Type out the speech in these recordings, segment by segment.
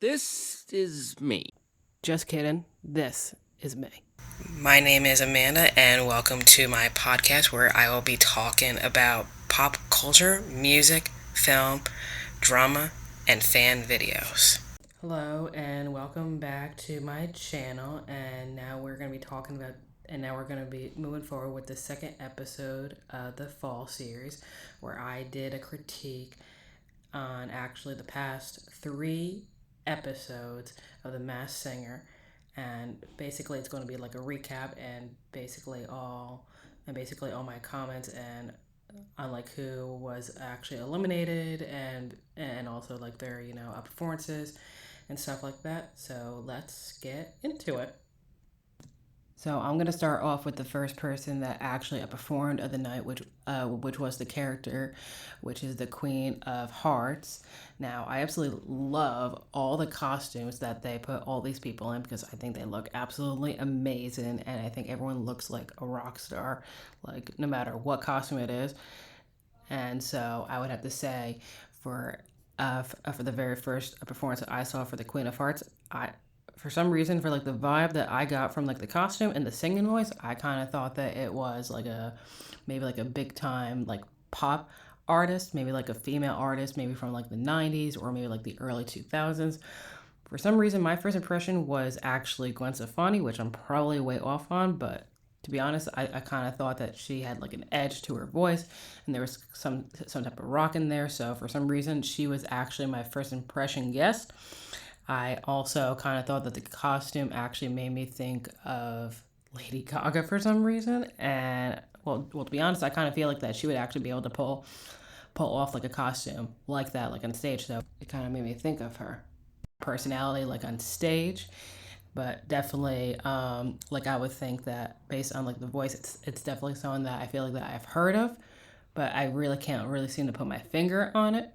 This is me. Just kidding. This is me. My name is Amanda, and welcome to my podcast where I will be talking about pop culture, music, film, drama, and fan videos. Hello, and welcome back to my channel. And now we're going to be moving forward with the second episode of the fall series, where I did a critique on actually the past 3 episodes of The Masked Singer. And basically it's going to be like a recap and basically all my comments and on like who was actually eliminated and also like their performances and stuff like that. So let's get into it. So I'm gonna start off with the first person that actually performed of the night, which was the character, which is the Queen of Hearts. Now I absolutely love all the costumes that they put all these people in because I think they look absolutely amazing, and I think everyone looks like a rock star, like no matter what costume it is. And so I would have to say for the very first performance that I saw for the Queen of Hearts, I for some reason for like the vibe that I got from like the costume and the singing voice, I kind of thought that it was like maybe like a big time like pop artist, maybe like a female artist, maybe from like the 90s or maybe like the early 2000s. For some reason, my first impression was actually Gwen Stefani, which I'm probably way off on, but to be honest, I kind of thought that she had like an edge to her voice and there was some type of rock in there. So for some reason, she was actually my first impression guest. I also kind of thought that the costume actually made me think of Lady Gaga for some reason. And well, to be honest, I kind of feel like that she would actually be able to pull off like a costume like that, like on stage. So it kind of made me think of her personality, like on stage. But definitely, like I would think that based on like the voice, it's definitely someone that I feel like that I've heard of, but I really can't really seem to put my finger on it.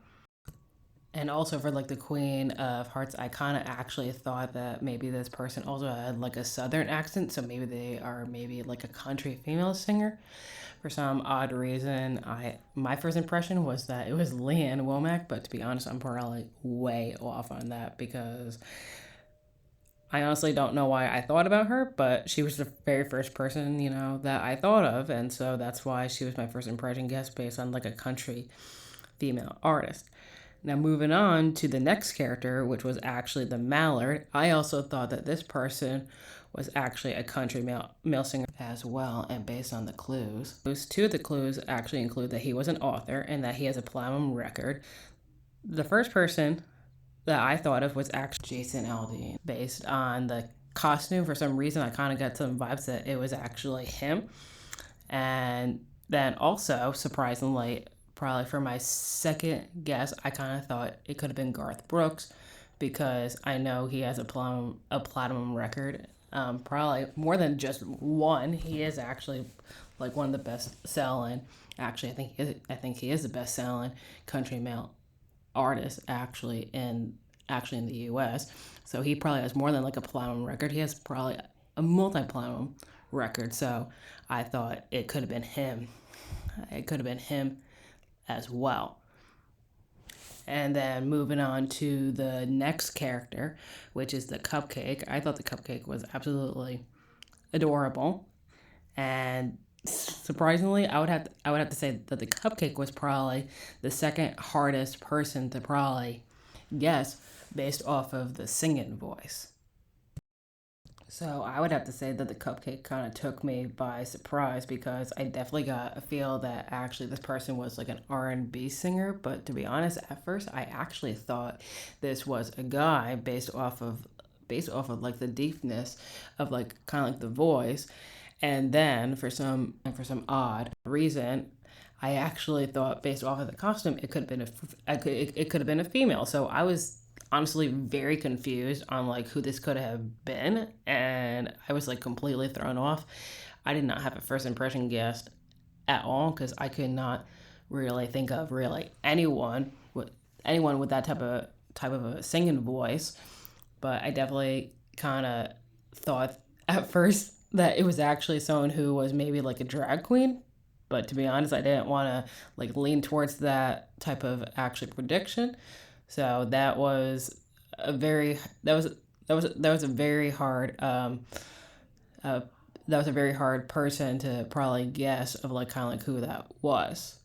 And also for like the Queen of Hearts, I kind of actually thought that maybe this person also had like a southern accent, so maybe they are maybe like a country female singer. For some odd reason, I my first impression was that it was Leanne Womack, but to be honest, I'm probably way off on that because I honestly don't know why I thought about her, but she was the very first person, that I thought of, and so that's why she was my first impression guest based on like a country female artist. Now, moving on to the next character, which was actually the Mallard, I also thought that this person was actually a country male singer as well, and based on the clues. Those two of the clues actually include that he was an author and that he has a platinum record. The first person that I thought of was actually Jason Aldean. Based on the costume, for some reason, I kind of got some vibes that it was actually him. And then also, surprisingly, probably for my second guess, I kind of thought it could have been Garth Brooks because I know he has a platinum record. Probably more than just one. He is actually like one of the best selling. Actually, I think he is the best selling country male artist actually in the U.S. So he probably has more than like a platinum record. He has probably a multi-platinum record. So I thought it could have been him. It could have been him as well. And then moving on to the next character, which is the Cupcake. I thought the Cupcake was absolutely adorable. And surprisingly, I would have to say that the Cupcake was probably the second hardest person to probably guess based off of the singing voice. So I would have to say that the Cupcake kind of took me by surprise because I definitely got a feel that actually this person was like an R&B singer. But to be honest, at first I actually thought this was a guy based off of like the deepness of like kind of like the voice. And then for some odd reason, I actually thought based off of the costume, it could have been it could have been a female. So I was honestly very confused on like who this could have been, and I was like completely thrown off. I did not have a first impression guess at all because I could not really think of really anyone with that type of a singing voice. But I definitely kind of thought at first that it was actually someone who was maybe like a drag queen. But to be honest, I didn't want to like lean towards that type of actually prediction. So that was a very that was a very hard uh, that was a very hard person to probably guess of like kind of like who that was.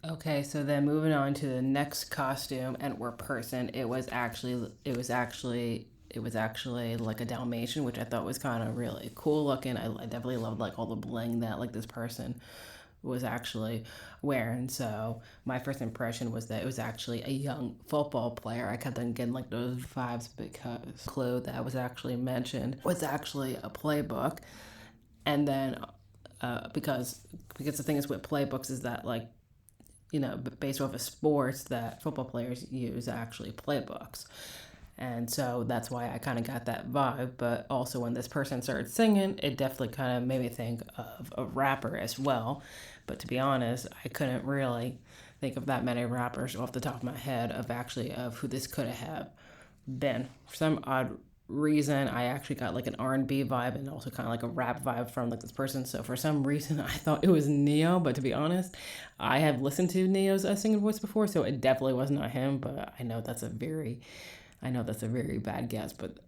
Okay, so then moving on to the next costume and or person, it was actually like a Dalmatian, which I thought was kind of really cool looking. I definitely loved like all the bling that like this person was actually wearing. So my first impression was that it was actually a young football player. I kept on getting like those vibes because the clue that was actually mentioned was actually a playbook, and then because the thing is with playbooks is that like based off of sports that football players use actually playbooks. And so that's why I kind of got that vibe. But also, when this person started singing, it definitely kind of made me think of a rapper as well. But to be honest, I couldn't really think of that many rappers off the top of my head of who this could have been. For some odd reason, I actually got like an R&B vibe and also kind of like a rap vibe from like this person. So for some reason, I thought it was Neo. But to be honest, I have listened to Neo's singing voice before, so it definitely was not him. But I know that's a very bad guess, but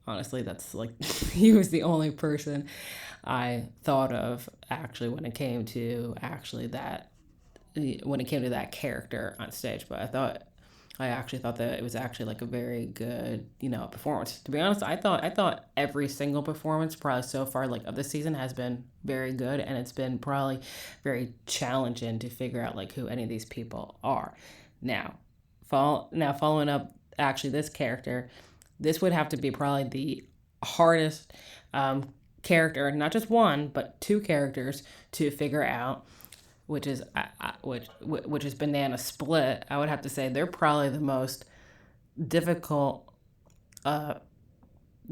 honestly, that's like he was the only person I thought of actually when it came to that character on stage. But I actually thought that it was actually like a very good, performance. To be honest, I thought every single performance probably so far like of the season has been very good, and it's been probably very challenging to figure out like who any of these people are. Now, following up actually this character, this would have to be probably the hardest character, not just one but two characters to figure out, which is which is Banana Split. I would have to say they're probably the most difficult uh,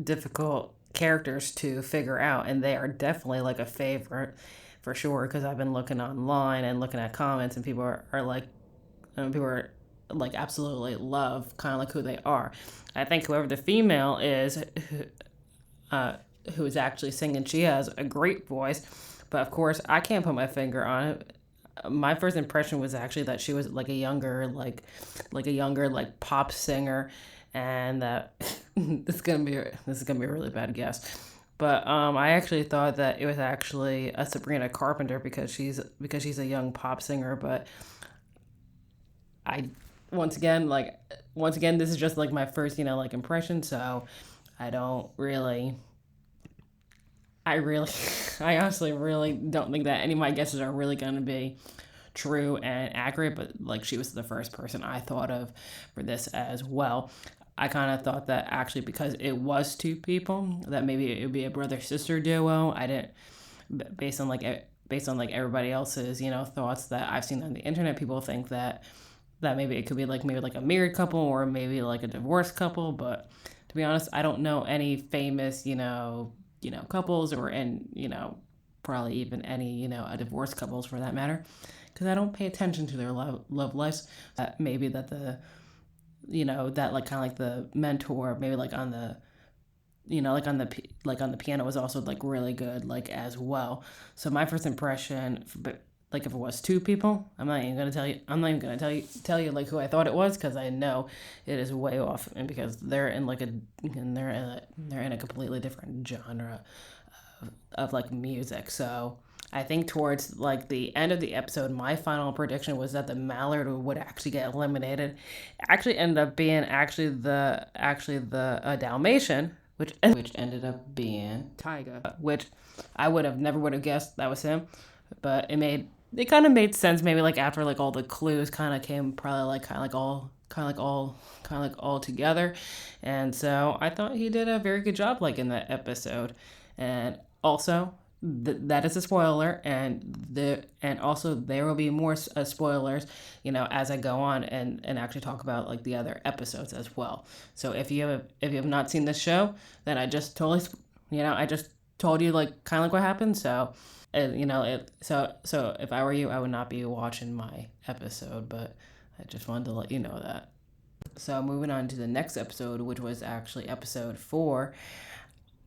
difficult characters to figure out, and they are definitely like a favorite for sure because I've been looking online and looking at comments, and people are like absolutely love kind of like who they are. I think whoever the female is uh, who is actually singing, she has a great voice, but of course I can't put my finger on it. My first impression was actually that she was like a younger like pop singer, and that this is gonna be a really bad guess. But I actually thought that it was actually a Sabrina Carpenter because she's a young pop singer. But I once again this is just like my first like impression, so I don't really I really, I honestly really don't think that any of my guesses are really going to be true and accurate, but like she was the first person I thought of for this as well. I kind of thought that actually because it was two people, that maybe it would be a brother sister duo. I didn't, based on like everybody else's thoughts that I've seen on the internet, people think that maybe it could be like maybe like a married couple or maybe like a divorced couple. But to be honest, I don't know any famous couples, or and probably even any a divorced couples for that matter, because I don't pay attention to their love lives. Maybe that the that like kind of like the mentor maybe like on the like on the piano was also like really good like as well. So my first impression, but like if it was two people, I'm not even gonna tell you like who I thought it was, because I know it is way off, and because they're in like a and they're in a completely different genre of like music. So I think towards like the end of the episode, my final prediction was that the Mallard would actually get eliminated. Actually ended up being the Dalmatian, which ended up being Tyga, which I would have guessed that was him. But it kind of made sense maybe like after like all the clues kind of came, probably like kind of like all together. And so I thought he did a very good job like in that episode. And also that is a spoiler, and also there will be more spoilers as I go on and actually talk about like the other episodes as well. So if you have not seen this show, then I just totally I just told you like kind of like what happened. So so if I were you, I would not be watching my episode, but I just wanted to let you know that. So moving on to the next episode, which was actually episode 4.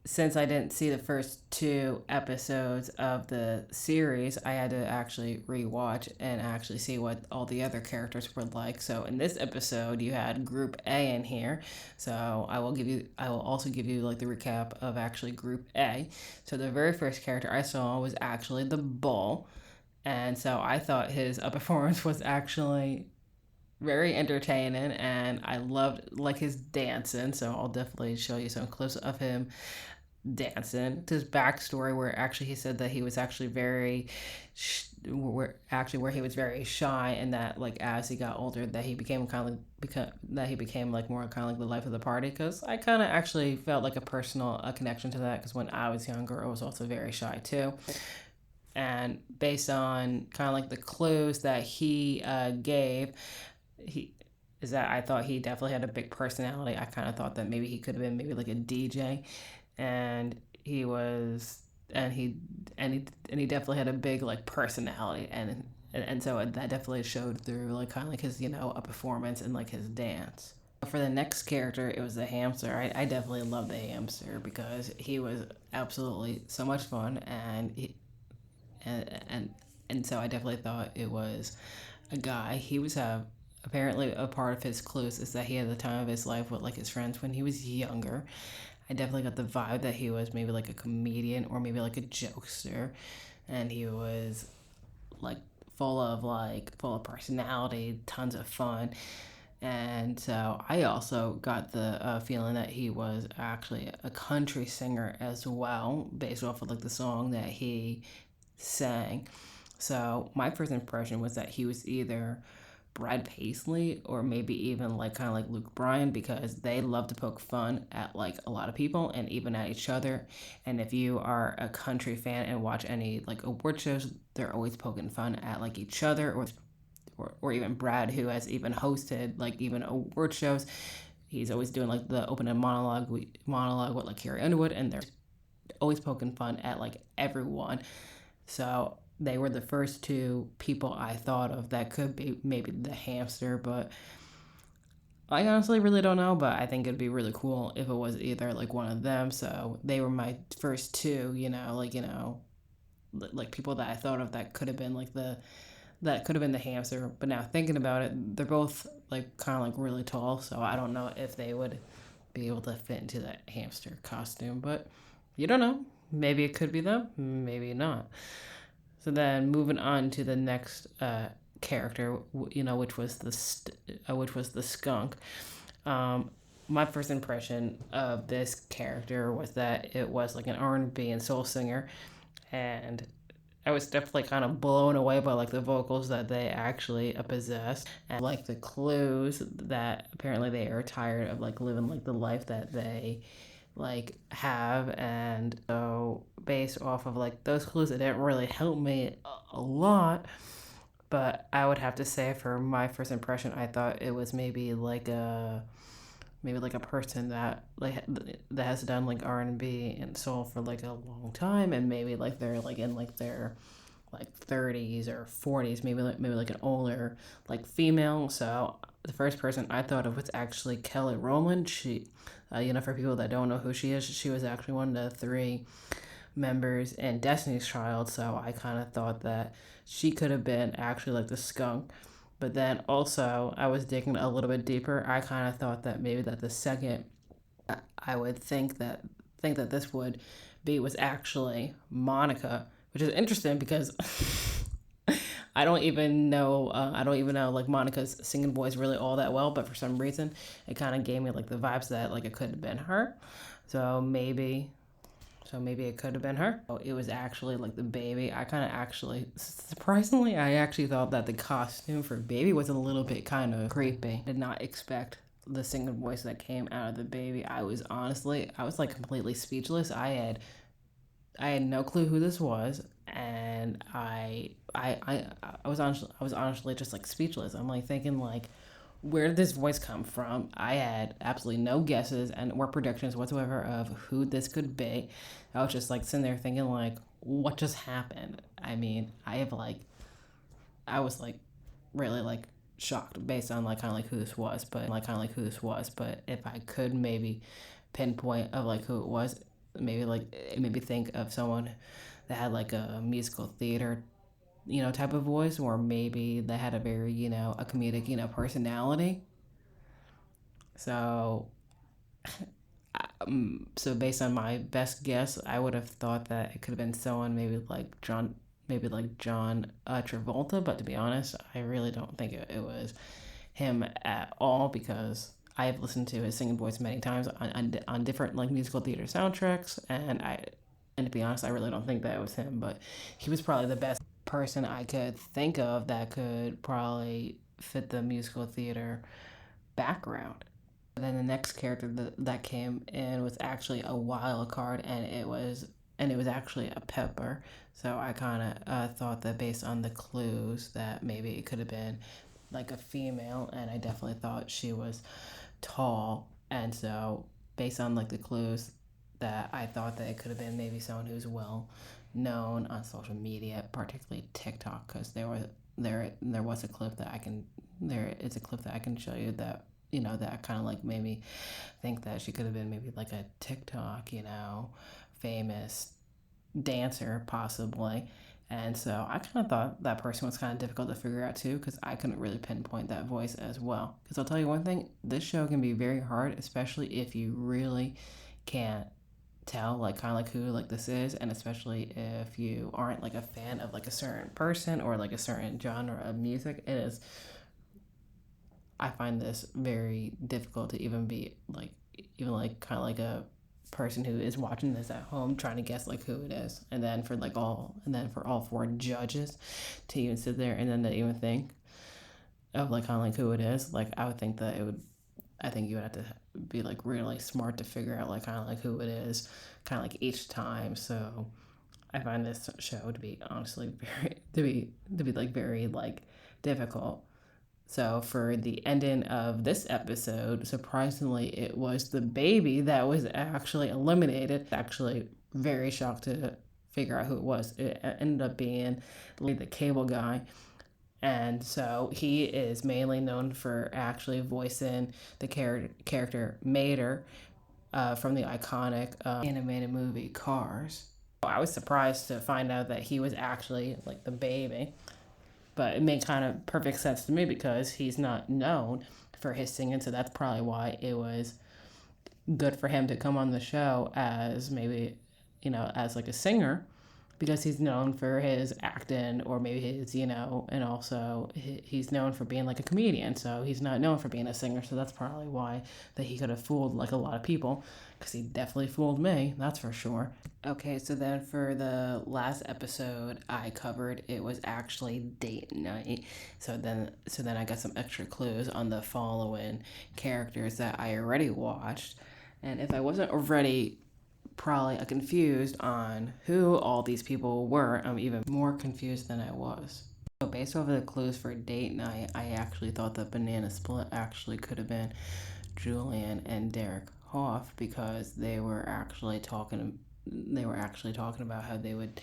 since I didn't see the first 2 episodes of the series, I had to actually rewatch and actually see what all the other characters were like. So in this episode, you had Group A in here. So I will also give you like the recap of actually Group A. So the very first character I saw was actually the bull, and so I thought his performance was actually very entertaining, and I loved like his dancing. So I'll definitely show you some clips of him dancing. His backstory, where actually he said that he was actually where he was very shy, and that like as he got older, that he became like more kind of like the life of the party. Because I kind of actually felt like a connection to that. Because when I was younger, I was also very shy too. And based on kind of like the clues that he gave, he is that I thought he definitely had a big personality. I kind of thought that maybe he could have been maybe like a DJ, and he was, and he definitely had a big like personality, and so that definitely showed through like kind of like his a performance and like his dance. For the next character, it was the hamster. I definitely loved the hamster because he was absolutely so much fun, and so I definitely thought it was a guy. He was apparently a part of his clues is that he had the time of his life with like his friends when he was younger. I definitely got the vibe that he was maybe like a comedian or maybe like a jokester, and he was like full of personality, tons of fun. And so I also got the feeling that he was actually a country singer as well, based off of like the song that he sang. So my first impression was that he was either Brad Paisley or maybe even like kind of like Luke Bryan, because they love to poke fun at like a lot of people and even at each other. And if you are a country fan and watch any like award shows, they're always poking fun at like each other, or even Brad, who has even hosted like even award shows. He's always doing like the opening monologue with like Carrie Underwood, and they're always poking fun at like everyone. So they were the first 2 people I thought of that could be maybe the hamster, but I honestly really don't know. But I think it'd be really cool if it was either like one of them. So they were my first 2, like people that I thought of that could have been the hamster. But now thinking about it, they're both like kind of like really tall, so I don't know if they would be able to fit into that hamster costume. But you don't know. Maybe it could be them, maybe not. So then moving on to the next character, which was the skunk. My first impression of this character was that it was like an R&B and soul singer, and I was definitely kind of blown away by like the vocals that they actually possess, and like the clues that apparently they are tired of like living like the life that they like have. And so based off of like those clues, it didn't really help me a lot. But I would have to say for my first impression, I thought it was maybe like a person that that has done like R&B and soul for like a long time, and maybe like they're like in like their like 30s or 40s, maybe like an older like female. So the first person I thought of was actually Kelly Rowland. She, for people that don't know who she is, she was actually one of the 3 members in Destiny's Child. So I kind of thought that she could have been actually like the skunk. But then also I was digging a little bit deeper. I kind of thought that maybe that the second I would think that this would be was actually Monica, which is interesting because I don't even know like Monica's singing voice really all that well, but for some reason it kind of gave me like the vibes that like it could have been her. So maybe it could have been her. Oh, it was actually like the baby. I kind of actually, surprisingly, I actually thought that the costume for baby was a little bit kind of creepy. Did not expect the singing voice that came out of the baby. I was like completely speechless. I had no clue who this was, and I was honestly just like speechless. I'm like thinking like, where did this voice come from? I had absolutely no guesses and or predictions whatsoever of who this could be. I was just like sitting there thinking like, what just happened? I mean, I was like really like shocked based on like kind of like who this was, but if I could maybe pinpoint of like who it was, maybe like it made me think of someone that had like a musical theater, type of voice, or maybe they had a very, a comedic, personality. So, so based on my best guess, I would have thought that it could have been someone maybe like John Travolta. But to be honest, I really don't think it was him at all because I have listened to his singing voice many times on different like musical theater soundtracks, and to be honest, I really don't think that it was him. But he was probably the best person I could think of that could probably fit the musical theater background. Then the next character that came in was actually a wild card, and it was actually a pepper. So I kind of thought that based on the clues that maybe it could have been like a female, and I definitely thought she was tall, and so based on like the clues that I thought that it could have been maybe someone who's well known on social media, particularly TikTok, because there was a clip that I can there is a clip that I can show you that that kind of like made me think that she could have been maybe like a TikTok famous dancer possibly. And so I kind of thought that person was kind of difficult to figure out too, because I couldn't really pinpoint that voice as well. Because I'll tell you one thing, this show can be very hard, especially if you really can't tell like kind of like who like this is, and especially if you aren't like a fan of like a certain person or like a certain genre of music. I find this very difficult to even be like, even like kind of like a person who is watching this at home trying to guess like who it is, and then for all four judges to even sit there and then to even think of like kind of like who it is. Like I would think that it would I think you would have to be like really smart to figure out like kind of like who it is kind of like each time. So I find this show to be honestly very to be like very like difficult. So for the ending of this episode, surprisingly, it was the baby that was actually eliminated. Actually, very shocked to figure out who it was. It ended up being the cable guy. And so he is mainly known for actually voicing the character Mater from the iconic animated movie Cars. I was surprised to find out that he was actually like the baby, but it made kind of perfect sense to me because he's not known for his singing, so that's probably why it was good for him to come on the show as maybe as like a singer, because he's known for his acting, or maybe his and also he's known for being like a comedian, so he's not known for being a singer. So that's probably why that he could have fooled like a lot of people, because he definitely fooled me, that's for sure. Okay, so then for the last episode I covered, it was actually date night. So then I got some extra clues on the following characters that I already watched, and if I wasn't already probably confused on who all these people were, I'm even more confused than I was. So based off of the clues for date night, I actually thought that Banana Split actually could have been Julian and Derek Hoff, because they were actually talking about how they would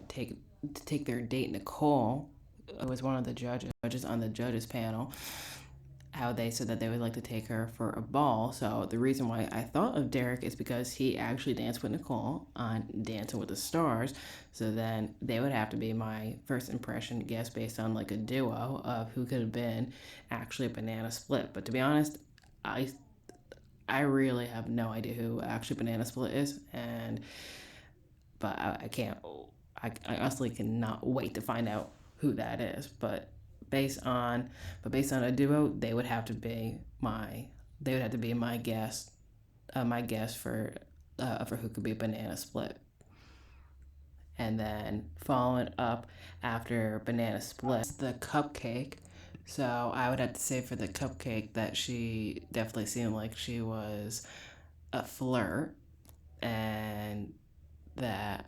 take their date Nicole, who was one of the judges on the judges panel, how they said that they would like to take her for a ball. So the reason why I thought of Derek is because he actually danced with Nicole on Dancing with the Stars. So then they would have to be my first impression guess based on like a duo of who could have been actually a Banana Split. But to be honest, I really have no idea who actually Banana Split is, but I can't. I honestly cannot wait to find out who that is. Based on a duo, they would have to be my guess, for who could be a Banana Split. And then following up after Banana Split, the Cupcake. So I would have to say for the Cupcake that she definitely seemed like she was a flirt, and that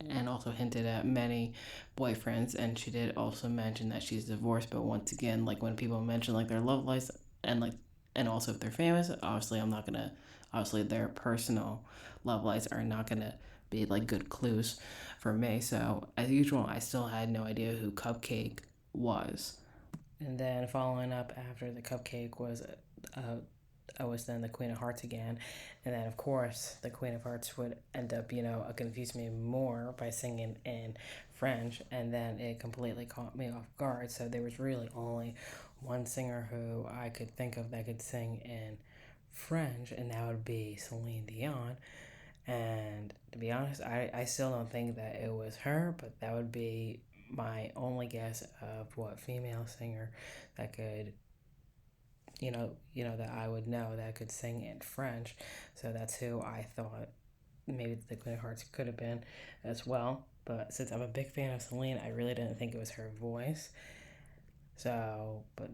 and also hinted at many boyfriends, and she did also mention that she's divorced. But once again, like when people mention like their love lives, and also if they're famous, obviously their personal love lives are not gonna be like good clues for me. So as usual, I still had no idea who Cupcake was. And then following up after the Cupcake was was then the Queen of Hearts again. And then, of course, the Queen of Hearts would end up, confuse me more by singing in French. And then it completely caught me off guard. So there was really only one singer who I could think of that could sing in French, and that would be Celine Dion. And to be honest, I still don't think that it was her, but that would be my only guess of what female singer that could that I would know that could sing in French. So that's who I thought maybe the Queen of Hearts could have been as well. But since I'm a big fan of Celine, I really didn't think it was her voice. So, but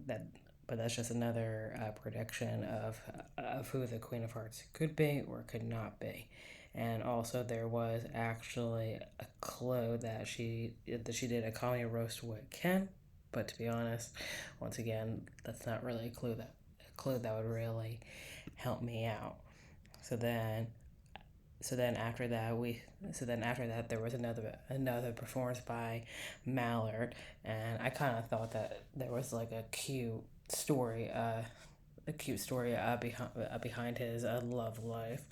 that's just another prediction of who the Queen of Hearts could be or could not be. And also, there was actually a clue that she did a comedy roast with Ken. But to be honest, once again, that's not really a clue that would really help me out. So then after that there was another performance by Mallard, and I kind of thought that there was like a cute story behind his love life.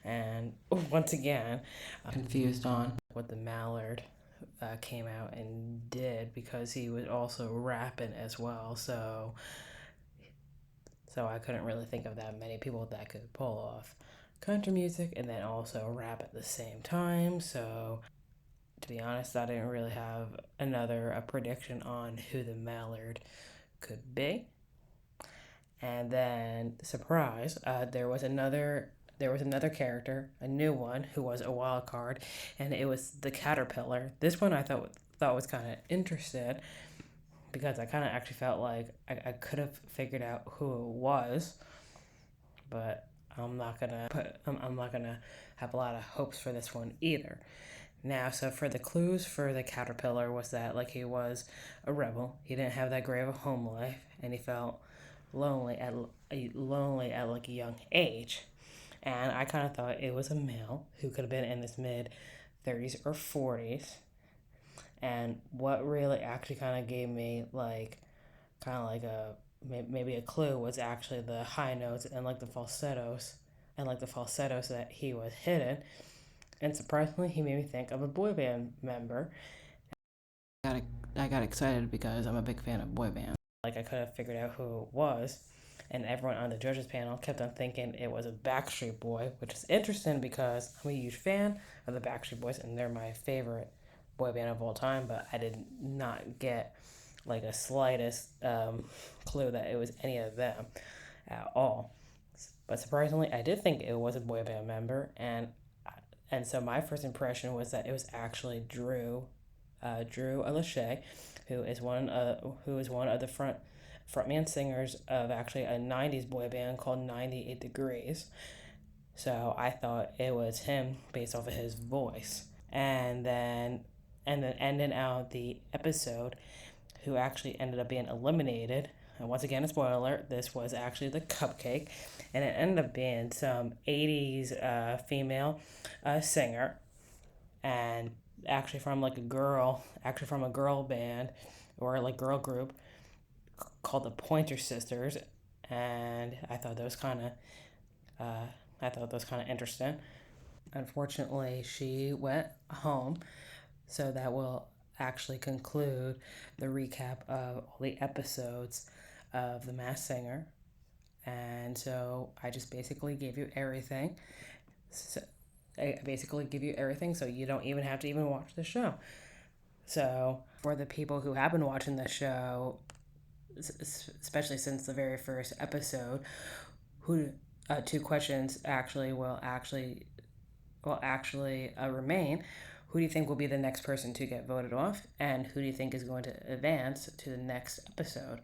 And once again, I'm confused on what the Mallard came out and did, because he was also rapping as well. So I couldn't really think of that many people that could pull off country music and then also rap at the same time. So to be honest, I didn't really have a prediction on who the Mallard could be. And then, surprise, there was another character, a new one, who was a wild card, and it was the Caterpillar. This one I thought was kind of interesting, because I kind of actually felt like I could have figured out who it was, but I'm not gonna have a lot of hopes for this one either. Now, so for the clues for the Caterpillar was that like he was a rebel. He didn't have that great of a home life, and he felt lonely at like a young age. And I kind of thought it was a male who could have been in his mid 30s or 40s. And what really actually kind of gave me maybe a clue was actually the high notes and like the falsettos that he was hitting. And surprisingly, he made me think of a boy band member. I got excited because I'm a big fan of boy bands. Like, I could have figured out who it was, and everyone on the judges panel kept on thinking it was a Backstreet Boy, which is interesting because I'm a huge fan of the Backstreet Boys, and they're my favorite boy band of all time. But I did not get like a slightest clue that it was any of them at all. But surprisingly, I did think it was a boy band member, and so my first impression was that it was actually Drew Lachey, who is one of the frontman singers of actually a 90s boy band called 98 Degrees. So I thought it was him based off of his voice. And then ending out the episode, who actually ended up being eliminated, and once again, a spoiler alert, this was actually the Cupcake, and it ended up being some 80s female singer, and actually from a girl band or like girl group called the Pointer Sisters. And I thought that was kind of interesting. Unfortunately, she went home, so that will actually conclude the recap of all the episodes of The Masked Singer. And so I just basically gave you everything. So you don't even have to watch the show. So for the people who have been watching the show, especially since the very first episode, two questions will actually remain. Who do you think will be the next person to get voted off, and who do you think is going to advance to the next episode?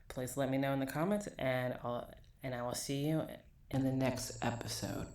Please let me know in the comments, and I will see you in the next episode.